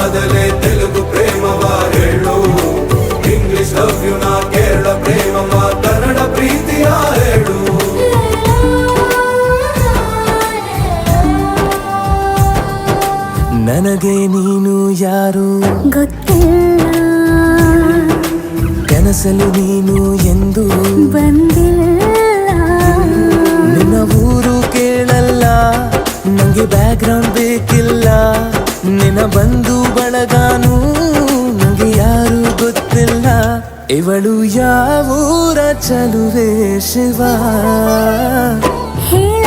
ಆದಲೆ ತೆಲುಗು ಪ್ರೇಮವ ಹೇಳು, English love you ನಾ ಕೇರಳ ಪ್ರೇಮವ ಕನ್ನಡ ಪ್ರೀತಿಯ ಹೇಳು. ನನಗೆ ನೀನು ಯಾರು ಗೊತ್ತಿಲ್ಲ, ಕನಸಲು ನೀನು ಎಂದು ಬಂದಿಲ್ಲ. ನಿನ್ನ ಊರು ಕೇಳಲ್ಲ, ನಂಗೆ ಬ್ಯಾಕ್ಗ್ರೌಂಡ್ ಬೇಕಿಲ್ಲ. ನಿನ್ನ ಬಂಧು ಬಳಗಾನು ನಂಗೆ ಯಾರು ಗೊತ್ತಿಲ್ಲ. ಇವಳು ಯಾವೂರ ಚಲುವೆ ಶಿವ ಹೇಳ